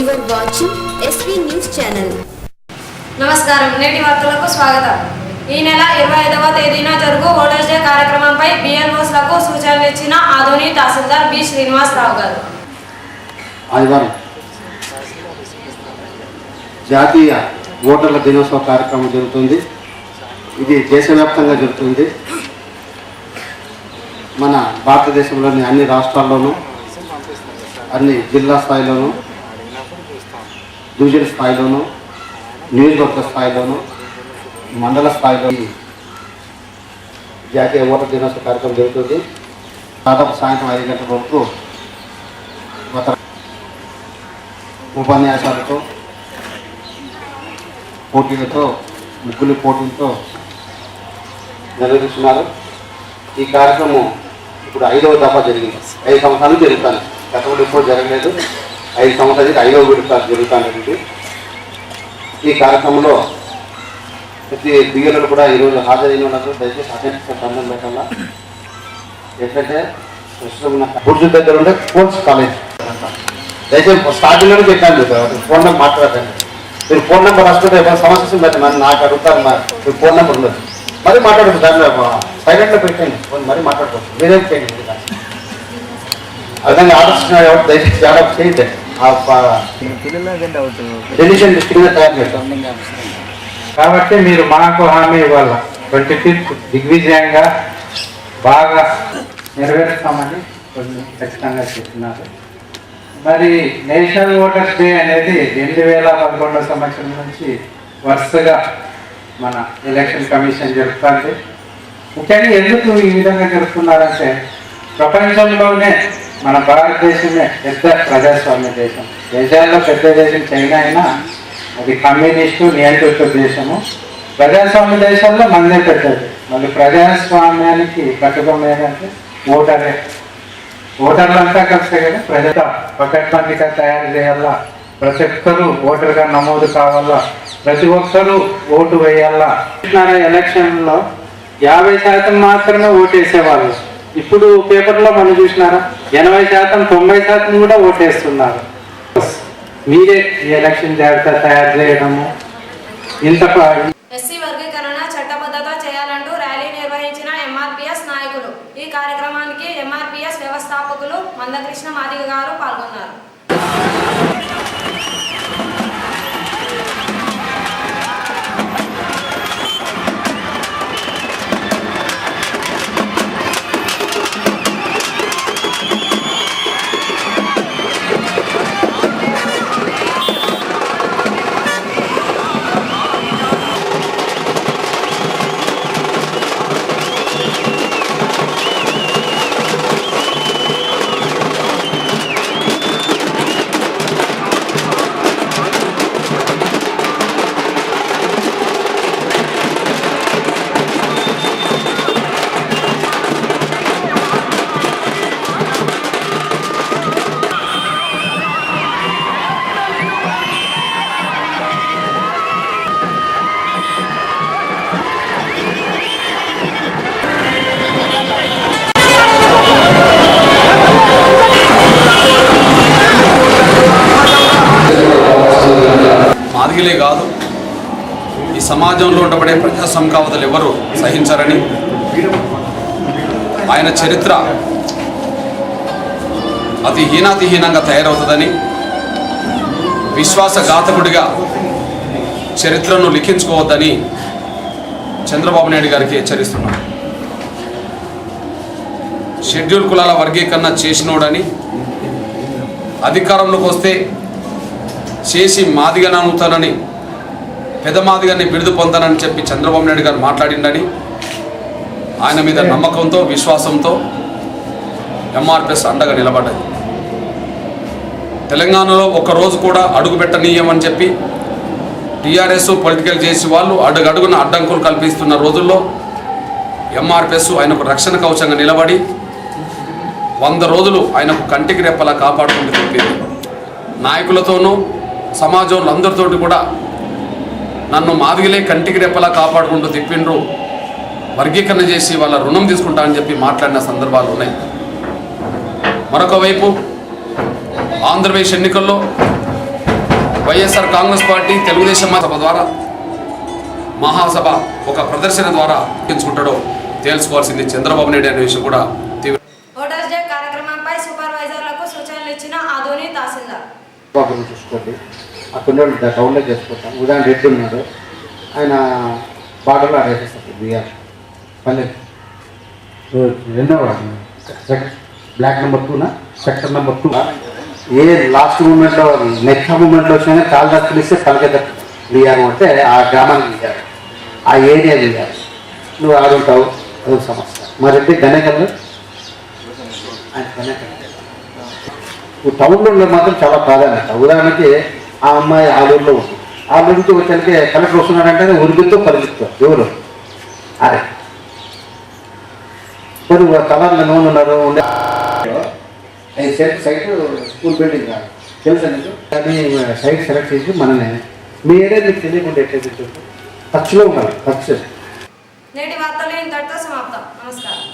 You are watching SV News Channel. నమస్కారం. నేటి వార్తలకు స్వాగతం. ఈ నెల 25వ తేదీన జరుగు ఓటర్స్ డే కార్యక్రమంపై బిఎల్ఓస్లకు సూచనలు ఇచ్చిన ఆదోని తహసీల్దార్ బి శ్రీనివాసరావు గారు. ఆదివారం జాతీయ ఓటర్ల దినోత్సవ కార్యక్రమం జరుగుతుంది. ఇది దేశవ్యాప్తంగా జరుగుతుంది. మన భారతదేశంలోని అన్ని రాష్ట్రాల్లోనూ, అన్ని జిల్లా స్థాయిలోనూ, డివిజన్ స్థాయిలోనూ, నియోజకవర్గ స్థాయిలోనూ, మండల స్థాయిలో జాతీయ ఓటర్ దినోత్సవ కార్యక్రమం జరుగుతుంది. దాదాపు సాయంత్రం 5 గంటల వరకు ఉపన్యాసాలతో, పోటీలతో, ముగ్గులు పోటీలతో నిర్వహిస్తున్నారు. ఈ కార్యక్రమం ఇప్పుడు 5వ దఫా జరిగింది. 5 సంవత్సరాలు జరుగుతాను. గతంలో ఎప్పుడు జరగలేదు. 5 సంవత్సరాలకి 5వ విడత జరుగుతానండి. ఈ కార్యక్రమంలో ప్రతి బియ్యలు కూడా ఈరోజు హాజరైన ఉన్నారు. దయచేసి అటెండ్ సంబంధం పెట్టాల. ఏంటంటే బుర్జు దగ్గర ఉండే స్పోర్ట్స్ కాలేజ్ దయచేసి స్టార్టింగ్లోనే చెప్పాను. ఫోన్ నెంబర్ మాట్లాడండి. మీరు ఫోన్ నెంబర్ రాసుకుంటే ఏమైనా సమస్య పెట్టండి. నాకు అడుగుతారు. మీరు ఫోన్ నెంబర్ ఉండదు. మరీ మాట్లాడదు. దాంట్లో సైలెంట్లో పెట్టండి. మరీ మాట్లాడుకోవచ్చు. మీరేం చేయండి. అర్థంగా ఆలోచన దయచేసి చాలా చేయండి. డెలిషన్ డిస్ట్రిక్ట్ తయారు చేస్తాం. కాబట్టి మీరు మాకు హామీ ఇవ్వాలి. 25th దిగ్విజయంగా బాగా నెరవేరుస్తామని కొన్ని ఖచ్చితంగా చెప్తున్నారు. మరి నేషనల్ ఓటర్స్ డే అనేది 2011 సంవత్సరం నుంచి వరుసగా మన ఎలక్షన్ కమిషన్ జరుపుతుంది. ముఖ్యంగా ఎందుకు ఈ విధంగా జరుపుతున్నారంటే, ప్రపంచంలోనే మన భారతదేశమే పెద్ద ప్రజాస్వామ్య దేశం. దేశాల్లో పెద్ద దేశం చైనా అయినా అది కమ్యూనిస్టు నియంత్రిత దేశము. ప్రజాస్వామ్య దేశాల్లో మందే పెద్దది. మళ్ళీ ప్రజాస్వామ్యానికి కట్టుబడి ఏంటంటే ఓటరే. ఓటర్లంతా కలిసే కదా ప్రజల పకడ్బందీగా తయారు చేయాలా. ప్రతి ఒక్కరూ ఓటర్గా నమోదు కావాలా. ప్రతి ఒక్కరూ ఓటు వేయాలా. ఎలక్షన్లో 50% మాత్రమే ఓటు వేసేవాళ్ళు. ఇప్పుడు పేపర్లో మనం చూసినారా 80%, 90% కూడా ఓటేస్తున్నారు. మీరే ఈ ఎలక్షన్ జాబితా తయారు చేయడము ఇంత ఎస్సీ వర్గీకరణ చట్టబద్ధత చేయాలంటూ ర్యాలీ నిర్వహించిన ఎంఆర్పిఎస్ నాయకులు. ఈ కార్యక్రమానికి ఎంఆర్పిఎస్ వ్యవస్థాపకులు మందకృష్ణ మాదిగ గారు పాల్గొన్నారు. మాదిగలే కాదు, ఈ సమాజంలో ఉండబడే ప్రజా సంకావతలు ఎవరు సహించారని, ఆయన చరిత్ర అతి హీనాతిహీనంగా తయారవుతుందని, విశ్వాసఘాతకుడిగా చరిత్రను లిఖించుకోవద్దని చంద్రబాబు నాయుడు గారికి హెచ్చరిస్తున్నాడు. షెడ్యూల్ కులాల వర్గీకరణ చేసినోడని, అధికారంలోకి వస్తే చేసి మాదిగను అనుతానని, పెద్ద మాదిగాన్ని బిరుదు పొందానని చెప్పి చంద్రబాబు నాయుడు గారు మాట్లాడిండని, ఆయన మీద నమ్మకంతో, విశ్వాసంతో ఎంఆర్పిఎస్ అండగా నిలబడ్డది. తెలంగాణలో ఒక్కరోజు కూడా అడుగు పెట్టనీయమని చెప్పి టీఆర్ఎస్ పొలిటికల్ చేసి వాళ్ళు అడుగడుగున అడ్డంకులు కల్పిస్తున్న రోజుల్లో ఎంఆర్పిఎస్ ఆయనకు రక్షణ కవచంగా నిలబడి 100 రోజులు ఆయనకు కంటికి రెప్పలా కాపాడుకుంటూ తిప్పింది. నాయకులతోనూ సమాజంలో అందరితోటి కూడా నన్ను మాదిగలే కంటికి రెప్పలా కాపాడుకుంటూ తిప్పిండ్రు, వర్గీకరణ చేసి వాళ్ళ రుణం తీసుకుంటా అని చెప్పి మాట్లాడిన సందర్భాలు ఉన్నాయి. మరొక వైపు ఆంధ్రప్రదేశ్ ఎన్నికల్లో వైఎస్ఆర్ కాంగ్రెస్ పార్టీ తెలుగుదేశం సభ ద్వారా మహాసభ ఒక ప్రదర్శన ద్వారా ఎంచుకుంటాడో తేల్చుకోవాల్సింది చంద్రబాబు నాయుడు అనే విషయం కూడా తీవ్ర. ఓటర్స్ డే కార్యక్రమంపై సూపర్వైజర్లకు సూచనలు ఇచ్చిన ఆదోని తహసీల్దార్. చూసుకోండి ఆ కొన్ని రోజులు టౌన్లో చేసుకుంటాం. ఉదాహరణ రెడ్డి ఉన్నాడు, ఆయన బార్డర్లో ఆడేసేస్తారు బియ్యాలు పల్లె రెండో బ్లాక్ నెంబర్ 2 సెక్టర్ నెంబర్ 2 ఏ లాస్ట్ మూమెంట్లో నెక్స్ట్ మూమెంట్లో వచ్చినా కాలు దక్కులిస్తే పలక బియ్యాలు అంటే ఆ గ్రామానికి బియ్యాలి, ఆ ఏరియా బియ్యాలి. నువ్వు ఆడుంటావు, అదొక సమస్య. మరంటే గణేకలు ఆయన గణేకలు టౌన్లో మాత్రం చాలా ప్రాధాన్యత. ఉదాహరణకి ఆ అమ్మాయి ఆలూరులో ఉంది, ఆలూరు నుంచి వచ్చానికి కలెక్టర్ వస్తున్నాడంటే ఉరిగితో పరిగెత్తారు ఎవరు అరే కొన్ని కలర్లు నూనె ఉన్నారు ఉండే సైట్ స్కూల్ బిల్డింగ్ కాదు తెలుసా నీకు. కానీ సైట్ సెలెక్ట్ చేసి మనమే మీ ఏరియా మీకు తెలియకుండా ఎట్లయితే టచ్లో ఉండాలి. టచ్ నేటి వార్తలు ఇంతటితో సమాప్తం. నమస్కారం.